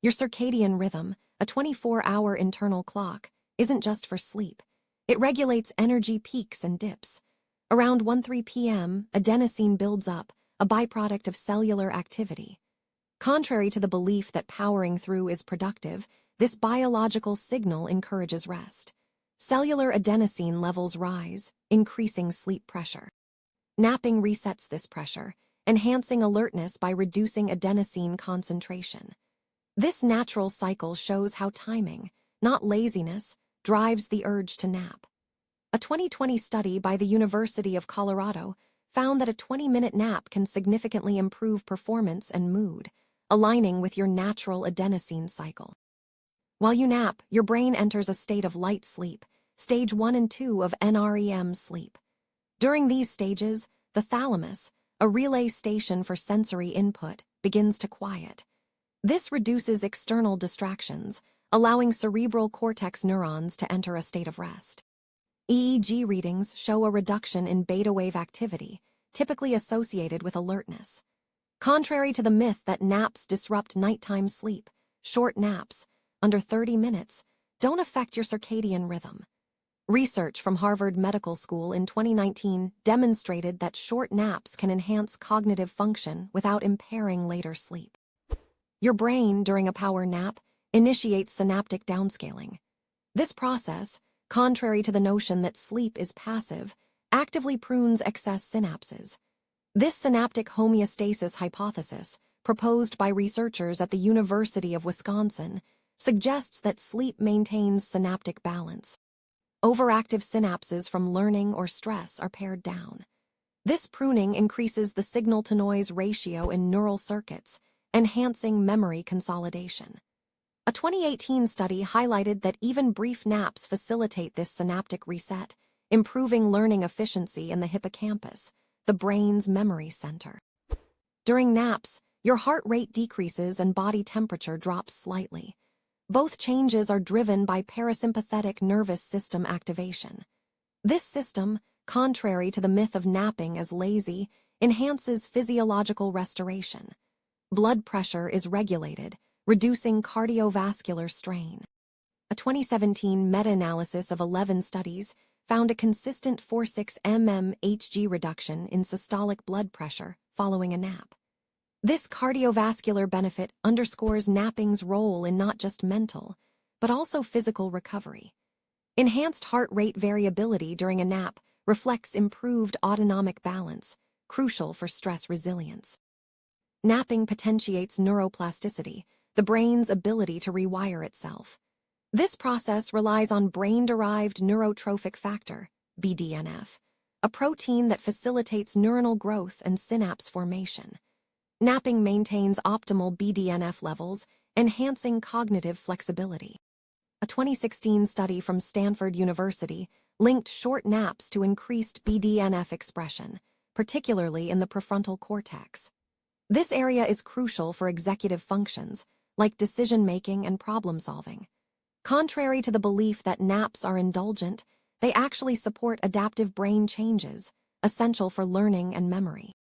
Your circadian rhythm, a 24-hour internal clock, isn't just for sleep. It regulates energy peaks and dips. Around 1-3 p.m., adenosine builds up, a byproduct of cellular activity. Contrary to the belief that powering through is productive, this biological signal encourages rest. Cellular adenosine levels rise, increasing sleep pressure. Napping resets this pressure, enhancing alertness by reducing adenosine concentration. This natural cycle shows how timing, not laziness, drives the urge to nap. A 2020 study by the University of Colorado found that a 20-minute nap can significantly improve performance and mood, aligning with your natural adenosine cycle. While you nap, your brain enters a state of light sleep, stage 1 and 2 of NREM sleep. During these stages, the thalamus, a relay station for sensory input, begins to quiet. This reduces external distractions, allowing cerebral cortex neurons to enter a state of rest. EEG readings show a reduction in beta wave activity, typically associated with alertness. Contrary to the myth that naps disrupt nighttime sleep, short naps, under 30 minutes, don't affect your circadian rhythm. Research from Harvard Medical School in 2019 demonstrated that short naps can enhance cognitive function without impairing later sleep. Your brain, during a power nap, initiates synaptic downscaling. This process, contrary to the notion that sleep is passive, actively prunes excess synapses. This synaptic homeostasis hypothesis, proposed by researchers at the University of Wisconsin, suggests that sleep maintains synaptic balance. Overactive synapses from learning or stress are pared down. This pruning increases the signal-to-noise ratio in neural circuits, enhancing memory consolidation. A 2018 study highlighted that even brief naps facilitate this synaptic reset, improving learning efficiency in the hippocampus, the brain's memory center. During naps, your heart rate decreases and body temperature drops slightly. Both changes are driven by parasympathetic nervous system activation. This system, contrary to the myth of napping as lazy, enhances physiological restoration. Blood pressure is regulated, reducing cardiovascular strain. A 2017 meta-analysis of 11 studies found a consistent 4-6 mmHg reduction in systolic blood pressure following a nap. This cardiovascular benefit underscores napping's role in not just mental, but also physical recovery. Enhanced heart rate variability during a nap reflects improved autonomic balance, crucial for stress resilience. Napping potentiates neuroplasticity, the brain's ability to rewire itself. This process relies on brain-derived neurotrophic factor, BDNF, a protein that facilitates neuronal growth and synapse formation. Napping maintains optimal BDNF levels, enhancing cognitive flexibility. A 2016 study from Stanford University linked short naps to increased BDNF expression, particularly in the prefrontal cortex. This area is crucial for executive functions, like decision-making and problem-solving. Contrary to the belief that naps are indulgent, they actually support adaptive brain changes, essential for learning and memory.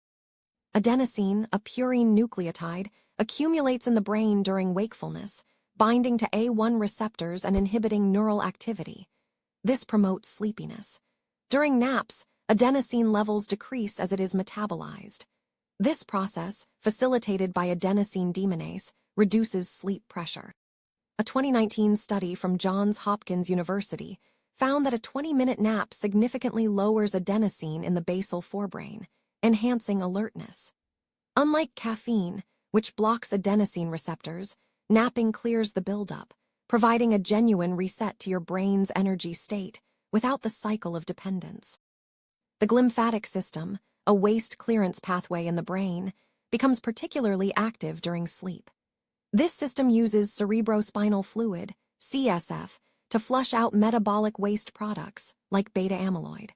Adenosine, a purine nucleotide, accumulates in the brain during wakefulness, binding to A1 receptors and inhibiting neural activity. This promotes sleepiness. During naps, adenosine levels decrease as it is metabolized. This process, facilitated by adenosine deaminase, reduces sleep pressure. A 2019 study from Johns Hopkins University found that a 20-minute nap significantly lowers adenosine in the basal forebrain, enhancing alertness. Unlike caffeine, which blocks adenosine receptors, napping clears the buildup, providing a genuine reset to your brain's energy state without the cycle of dependence. The glymphatic system, a waste clearance pathway in the brain, becomes particularly active during sleep. This system uses cerebrospinal fluid, CSF, to flush out metabolic waste products, like beta-amyloid.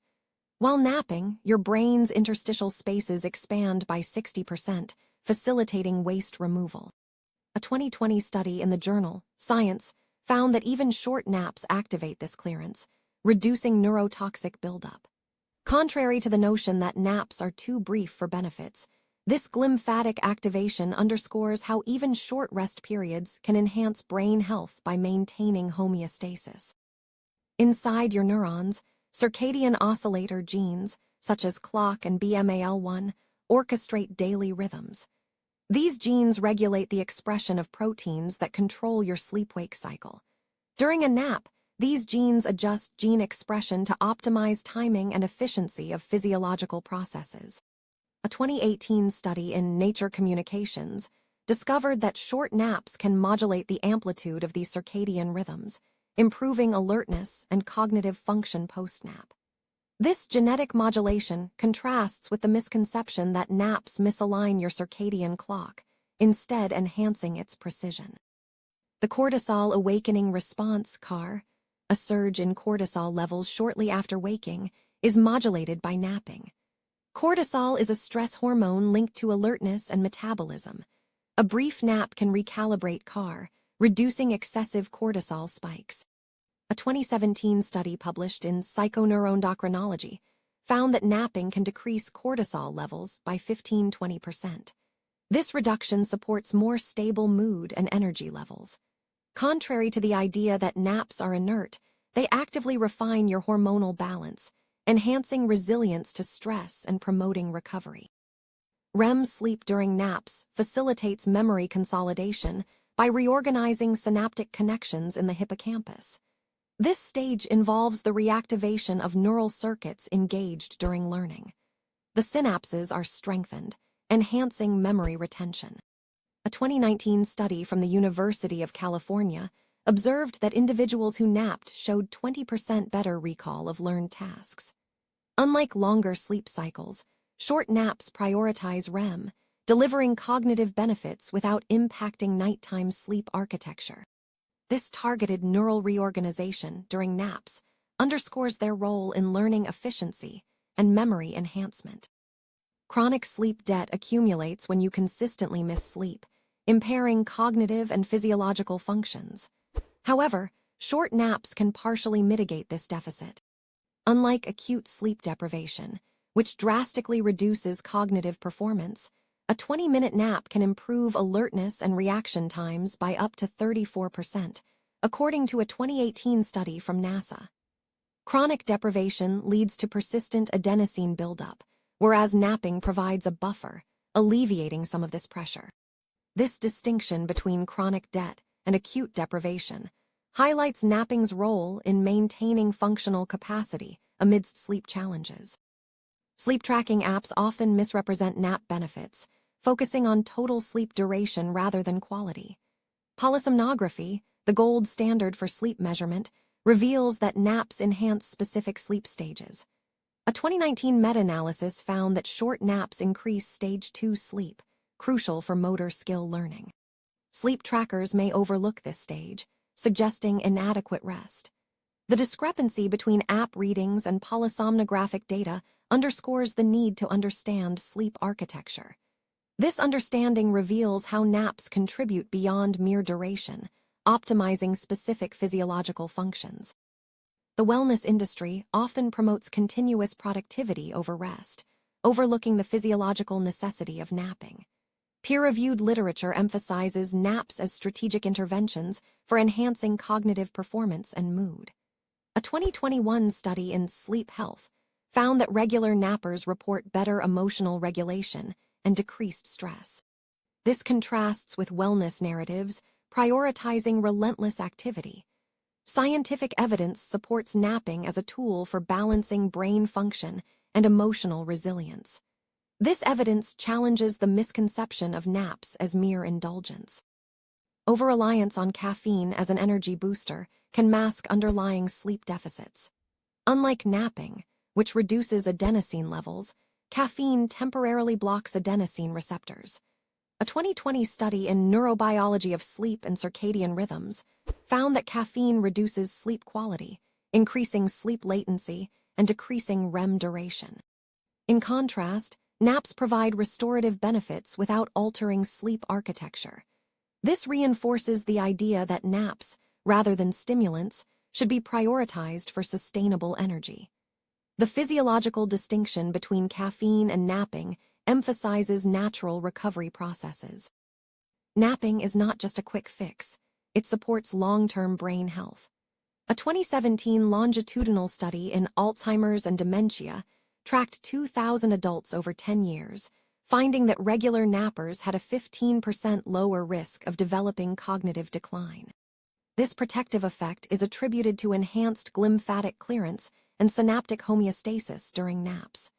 While napping, your brain's interstitial spaces expand by 60%, facilitating waste removal. A 2020 study in the journal, Science, found that even short naps activate this clearance, reducing neurotoxic buildup. Contrary to the notion that naps are too brief for benefits, This glymphatic activation underscores how even short rest periods can enhance brain health by maintaining homeostasis. Inside your neurons, circadian oscillator genes, such as clock and BMAL1, orchestrate daily rhythms. These genes regulate the expression of proteins that control your sleep-wake cycle. During a nap, these genes adjust gene expression to optimize timing and efficiency of physiological processes. A 2018 study in Nature Communications discovered that short naps can modulate the amplitude of these circadian rhythms, improving alertness and cognitive function post-nap. This genetic modulation contrasts with the misconception that naps misalign your circadian clock, instead enhancing its precision. The cortisol awakening response, CAR, a surge in cortisol levels shortly after waking, is modulated by napping. Cortisol is a stress hormone linked to alertness and metabolism. A brief nap can recalibrate CAR, reducing excessive cortisol spikes. A 2017 study published in Psychoneuroendocrinology found that napping can decrease cortisol levels by 15–20%. This reduction supports more stable mood and energy levels. Contrary to the idea that naps are inert, they actively refine your hormonal balance, enhancing resilience to stress and promoting recovery. REM sleep during naps facilitates memory consolidation by reorganizing synaptic connections in the hippocampus. This stage involves the reactivation of neural circuits engaged during learning. The synapses are strengthened, enhancing memory retention. A 2019 study from the University of California observed that individuals who napped showed 20% better recall of learned tasks. Unlike longer sleep cycles, short naps prioritize REM, delivering cognitive benefits without impacting nighttime sleep architecture. This targeted neural reorganization during naps underscores their role in learning efficiency and memory enhancement. Chronic sleep debt accumulates when you consistently miss sleep, impairing cognitive and physiological functions. However, short naps can partially mitigate this deficit. Unlike acute sleep deprivation, which drastically reduces cognitive performance, a 20-minute nap can improve alertness and reaction times by up to 34%, according to a 2018 study from NASA. Chronic deprivation leads to persistent adenosine buildup, whereas napping provides a buffer, alleviating some of this pressure. This distinction between chronic debt and acute deprivation highlights napping's role in maintaining functional capacity amidst sleep challenges. Sleep tracking apps often misrepresent nap benefits, focusing on total sleep duration rather than quality. Polysomnography, the gold standard for sleep measurement, reveals that naps enhance specific sleep stages. A 2019 meta-analysis found that short naps increase stage 2 sleep, crucial for motor skill learning. Sleep trackers may overlook this stage, suggesting inadequate rest. The discrepancy between app readings and polysomnographic data underscores the need to understand sleep architecture. This understanding reveals how naps contribute beyond mere duration, optimizing specific physiological functions. The wellness industry often promotes continuous productivity over rest, overlooking the physiological necessity of napping. Peer-reviewed literature emphasizes naps as strategic interventions for enhancing cognitive performance and mood. A 2021 study in Sleep Health found that regular nappers report better emotional regulation and decreased stress. This contrasts with wellness narratives prioritizing relentless activity. Scientific evidence supports napping as a tool for balancing brain function and emotional resilience. This evidence challenges the misconception of naps as mere indulgence. Over-reliance on caffeine as an energy booster can mask underlying sleep deficits. Unlike napping, which reduces adenosine levels, caffeine temporarily blocks adenosine receptors. A 2020 study in Neurobiology of Sleep and Circadian Rhythms found that caffeine reduces sleep quality, increasing sleep latency and decreasing REM duration. In contrast, naps provide restorative benefits without altering sleep architecture. This reinforces the idea that naps, rather than stimulants, should be prioritized for sustainable energy. The physiological distinction between caffeine and napping emphasizes natural recovery processes. Napping is not just a quick fix, it supports long-term brain health. A 2017 longitudinal study in Alzheimer's and dementia tracked 2,000 adults over 10 years, finding that regular nappers had a 15% lower risk of developing cognitive decline. This protective effect is attributed to enhanced glymphatic clearance and synaptic homeostasis during naps.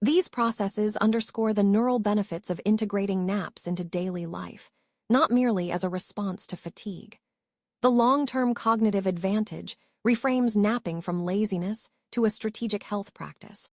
These processes underscore the neural benefits of integrating naps into daily life, not merely as a response to fatigue. The long-term cognitive advantage reframes napping from laziness to a strategic health practice.